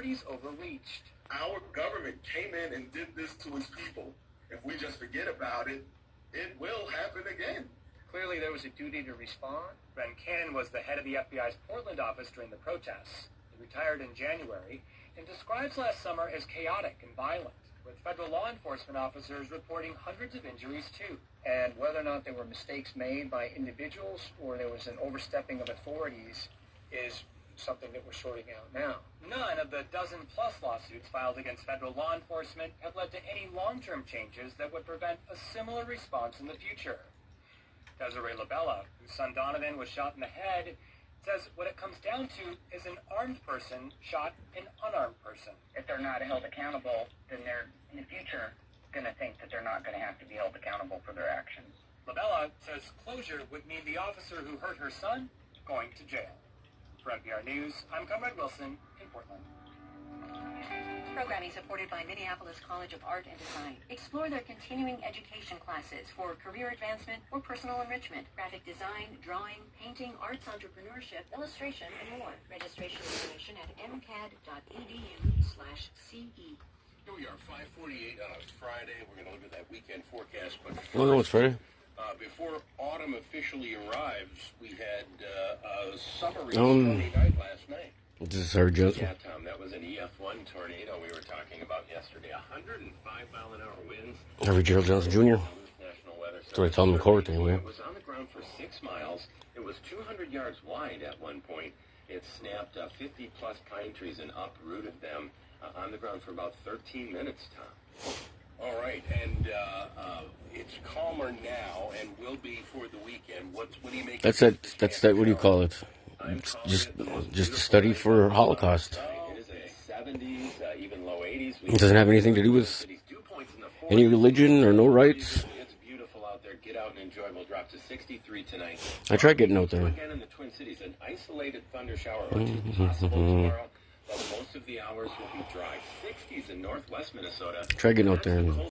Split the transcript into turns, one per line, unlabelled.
authorities overreached.
Our government came in and did this to its people. If we just forget about it, it will happen again.
Clearly, there was a duty to respond. Ben Cannon was the head of the FBI's Portland office during the protests. He retired in January and describes last summer as chaotic and violent, with federal law enforcement officers reporting hundreds of injuries, too. And whether or not there were mistakes made by individuals or there was an overstepping of authorities is something that we're sorting out now. None of the dozen-plus lawsuits filed against federal law enforcement have led to any long-term changes that would prevent a similar response in the future. Desiree Labella, whose son Donovan was shot in the head, says what it comes down to is an armed person shot an unarmed person.
If they're not held accountable, then they're, in the future, going to think that they're not going to have to be held accountable for their actions.
Labella says closure would mean the officer who hurt her son going to jail. For NPR News, I'm Comrade Wilson in Portland.
Programming supported by Minneapolis College of Art and Design. Explore their continuing education classes for career advancement or personal enrichment, graphic design, drawing, painting, arts entrepreneurship, illustration, and more. Registration information at mcad.edu/ce.
Here we are, 5:48 on a Friday. We're going to look at that weekend forecast. But
Oh, no, it's Friday.
Before autumn officially arrives, we had a summery stormy night last night.
This is Sarah Johnson.
Yeah, Tom, that was an EF1 tornado we were talking about yesterday. 105-mile-an-hour winds.
Harvey Gerald Johnson Jr.
National Weather
That's what I tell him in court anyway.
It was on the ground for 6 miles. It was 200 yards wide at one point. It snapped 50-plus pine trees and uprooted them on the ground for about 13 minutes, Tom. All right, and it's calmer now and will be for the weekend. What do you make?
That's that. What do you call it? It's just a study for Holocaust.
It is in the 70s, even low 80s.
It doesn't have anything to do with any religion or no rights.
It's beautiful out there. Get out and enjoy. We'll drop to 63 tonight.
I tried getting out there.
Again in the Twin Cities, an isolated thunder shower or two possible tomorrow. But most of the hours will be dry. 60s in northwest Minnesota.
Try getting out there and